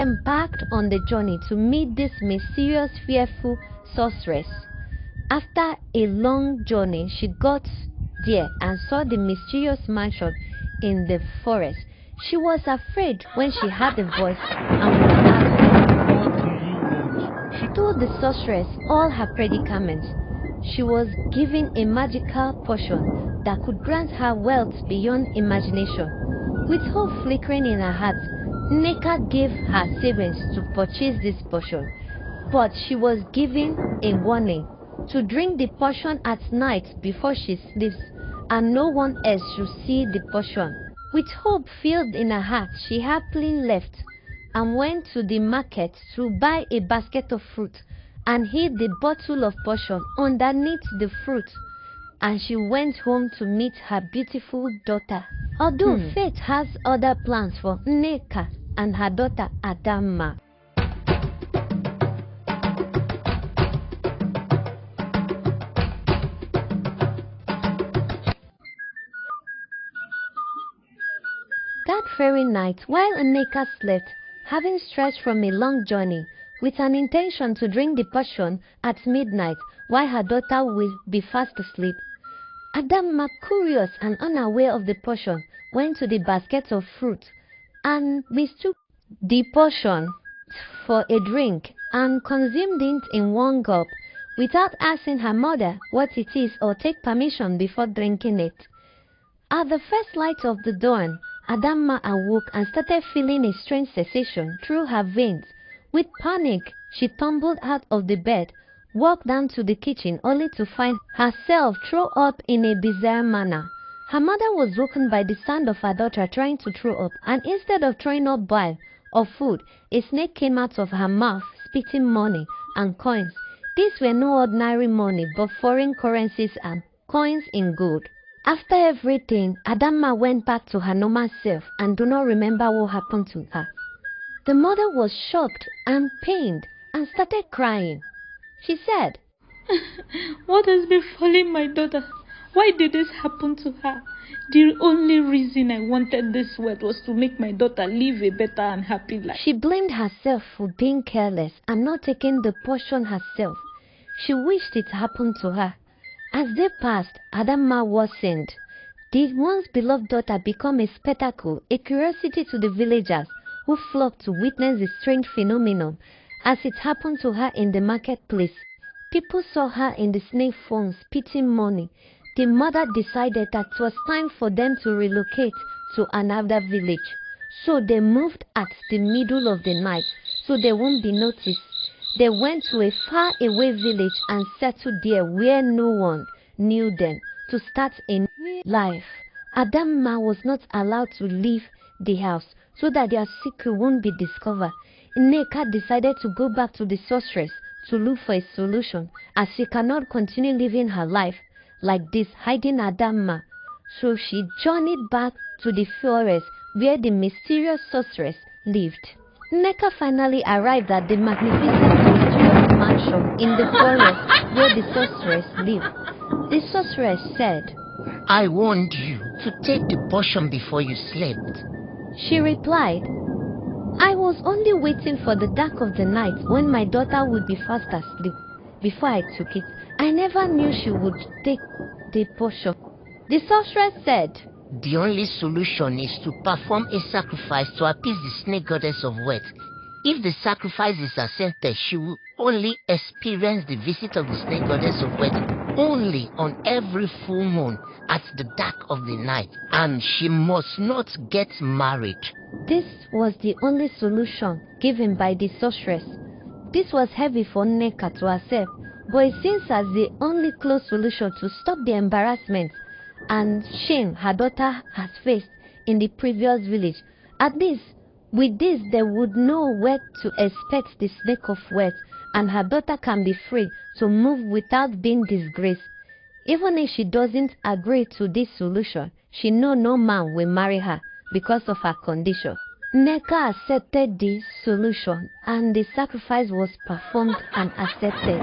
embarked on the journey to meet this mysterious, fearful sorceress. After a long journey, she got there and saw the mysterious mansion in the forest. She was afraid when she heard the voice and was asked, "What do you want?" She told the sorceress all her predicaments. She was given a magical potion that could grant her wealth beyond imagination. With hope flickering in her heart, Nneka gave her savings to purchase this potion. But she was given a warning to drink the potion at night before she sleeps, and no one else should see the potion. With hope filled in her heart, she happily left and went to the market to buy a basket of fruit and hid the bottle of potion underneath the fruit, and she went home to meet her beautiful daughter. Although fate has other plans for Nneka and her daughter Adanma. That very night, while Nneka slept, having stretched from a long journey, with an intention to drink the potion at midnight while her daughter will be fast asleep, Adanma, curious and unaware of the potion, went to the basket of fruit and mistook the potion for a drink and consumed it in one gulp without asking her mother what it is or take permission before drinking it. At the first light of the dawn, Adanma awoke and started feeling a strange sensation through her veins. With panic, she tumbled out of the bed, walked down to the kitchen only to find herself throw up in a bizarre manner. Her mother was woken by the sound of her daughter trying to throw up, and instead of throwing up bile or food, a snake came out of her mouth spitting money and coins. These were no ordinary money but foreign currencies and coins in gold. After everything, Adanma went back to her normal self and do not remember what happened to her. The mother was shocked and pained and started crying. She said, "What has befallen my daughter? Why did this happen to her? The only reason I wanted this wealth was to make my daughter live a better and happy life." She blamed herself for being careless and not taking the potion herself. She wished it happened to her. As they passed, Adanma worsened. The once beloved daughter became a spectacle, a curiosity to the villagers who flocked to witness the strange phenomenon as it happened to her in the marketplace. People saw her in the snake form spitting money. The mother decided that it was time for them to relocate to another village. So they moved at the middle of the night so they won't be noticed. They went to a far-away village and settled there where no one knew them to start a new life. Adanma was not allowed to leave the house so that their secret won't be discovered. Nneka decided to go back to the sorceress to look for a solution, as she cannot continue living her life like this, hiding Adanma. So she journeyed back to the forest where the mysterious sorceress lived. Nneka finally arrived at the magnificent mysterious mansion in the forest where the sorceress lived. The sorceress said, "I warned you to take the potion before you slept." She replied, "I was only waiting for the dark of the night when my daughter would be fast asleep before I took it. I never knew she would take the potion." The sorceress said, "The only solution is to perform a sacrifice to appease the snake goddess of wealth. If the sacrifice is accepted, she will only experience the visit of the snake goddess of wealth only on every full moon at the dark of the night, and she must not get married." This was the only solution given by the sorceress. This was heavy for Nneka to accept, but it seems as the only close solution to stop the embarrassment and shame her daughter has faced in the previous village. At least, with this, they would know where to expect the snake of wealth, and her daughter can be free to move without being disgraced. Even if she doesn't agree to this solution, she knows no man will marry her because of her condition. Nneka accepted the solution and the sacrifice was performed and accepted.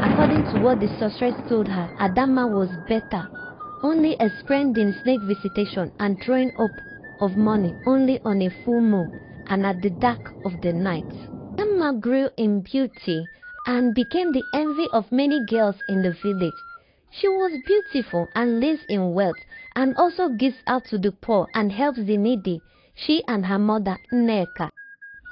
According to what the sorceress told her, Adanma was better, only experiencing snake visitation and throwing up of money only on a full moon, and at the dark of the night. Adanma grew in beauty and became the envy of many girls in the village. She was beautiful and lives in wealth and also gives out to the poor and helps the needy. She and her mother, Nneka.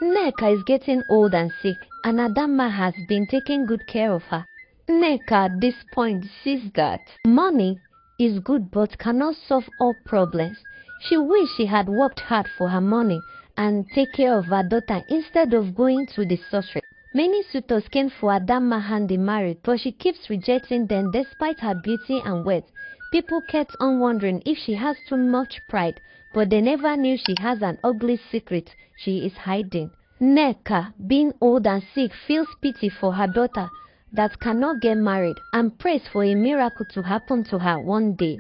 Nneka is getting old and sick, and Adanma has been taking good care of her. Nneka at this point sees that money is good but cannot solve all problems. She wished she had worked hard for her money and take care of her daughter instead of going to the sorcery. Many suitors came for Adanma hand in marriage, but she keeps rejecting them despite her beauty and wealth. People kept on wondering if she has too much pride, but they never knew she has an ugly secret she is hiding. Nneka, being old and sick, feels pity for her daughter that cannot get married and prays for a miracle to happen to her one day.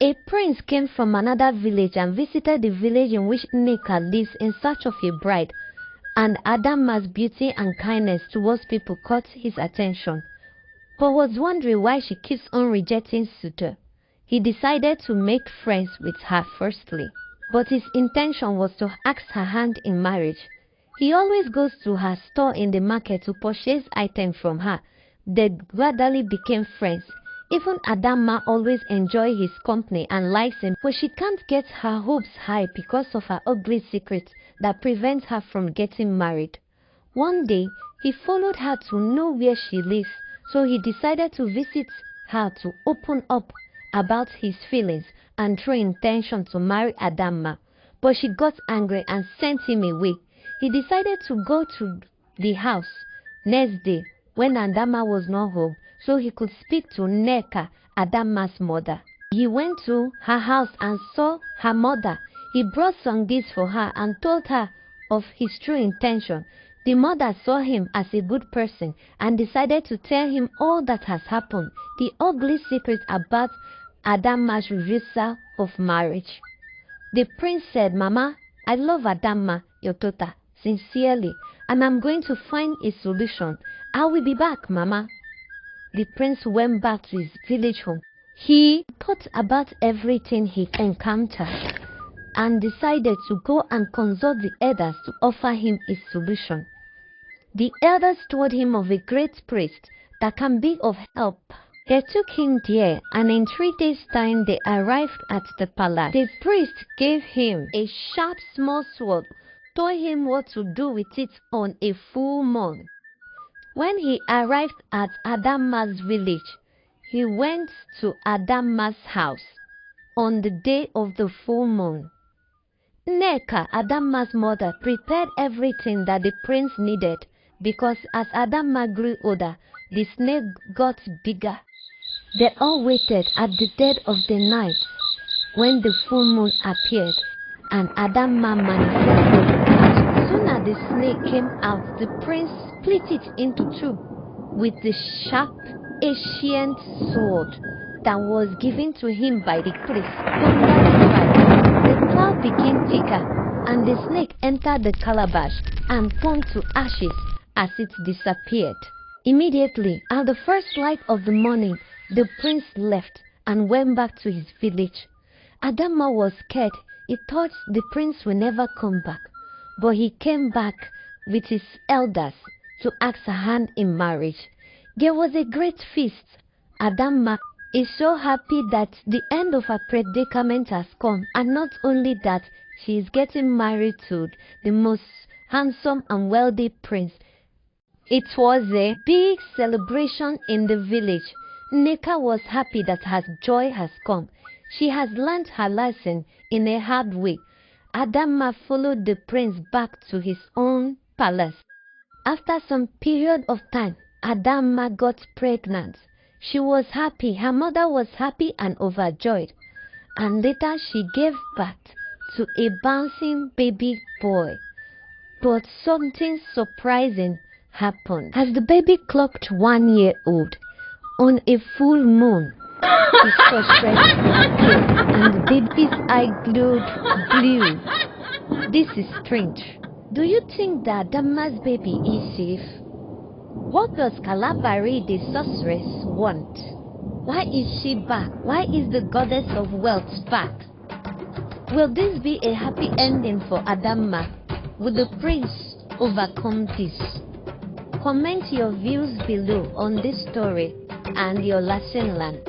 A prince came from another village and visited the village in which Nneka lives in search of a bride, and Adanma's beauty and kindness towards people caught his attention, but was wondering why she keeps on rejecting suitor. He decided to make friends with her firstly, but his intention was to ask her hand in marriage. He always goes to her store in the market to purchase items from her. They gradually became friends. Even Adanma always enjoys his company and likes him, but she can't get her hopes high because of her ugly secret that prevents her from getting married. One day, he followed her to know where she lives, so he decided to visit her to open up about his feelings and true intention to marry Adanma. But she got angry and sent him away. He decided to go to the house next day when Adanma was not home so he could speak to Nneka, Adanma's mother. He went to her house and saw her mother. He brought some gifts for her and told her of his true intention. The mother saw him as a good person and decided to tell him all that has happened, the ugly secret about Adanma's refusal of marriage. The prince said, "Mama, I love Adanma, your daughter, sincerely, and I'm going to find a solution. I will be back, Mama." The prince went back to his village home. He thought about everything he encountered and decided to go and consult the elders to offer him a solution. The elders told him of a great priest that can be of help. They took him there, and in 3 days' time they arrived at the palace. The priest gave him a sharp small sword, told him what to do with it on a full moon. When he arrived at Adanma's village, he went to Adanma's house on the day of the full moon. Nneka, Adanma's mother, prepared everything that the prince needed because as Adanma grew older, the snake got bigger. They all waited at the dead of the night when the full moon appeared and Adanma manifested. As soon as the snake came out, the prince split it into two with the sharp ancient sword that was given to him by the priest. The cloud became thicker and the snake entered the calabash and turned to ashes as it disappeared. Immediately, at the first light of the morning, the prince left and went back to his village. Adanma was scared. He thought the prince would never come back, but he came back with his elders to ask her hand in marriage. There was a great feast. Adanma is so happy that the end of her predicament has come, and not only that, she is getting married to the most handsome and wealthy prince. It was a big celebration in the village. Nneka was happy that her joy has come. She has learned her lesson in a hard way. Adanma followed the prince back to his own palace. After some period of time, Adanma got pregnant. She was happy, her mother was happy and overjoyed. And later she gave birth to a bouncing baby boy. But something surprising happened. As the baby clocked 1 year old, on a full moon, the sorceress appeared and the baby's eye glowed blue. This is strange. Do you think that Adanma's baby is safe? What does Kalabari the sorceress want? Why is she back? Why is the goddess of wealth back? Will this be a happy ending for Adanma? Would the prince overcome this? Comment your views below on this story and your lesson learned.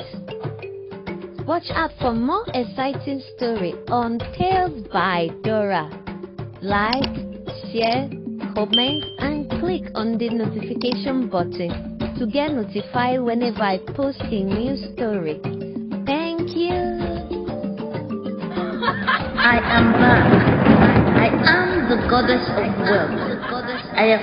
Watch out for more exciting story on Tales by Dora. Like, share, comment, and click on the notification button to get notified whenever I post a new story. Thank you. I am back. I am the goddess of wealth. I have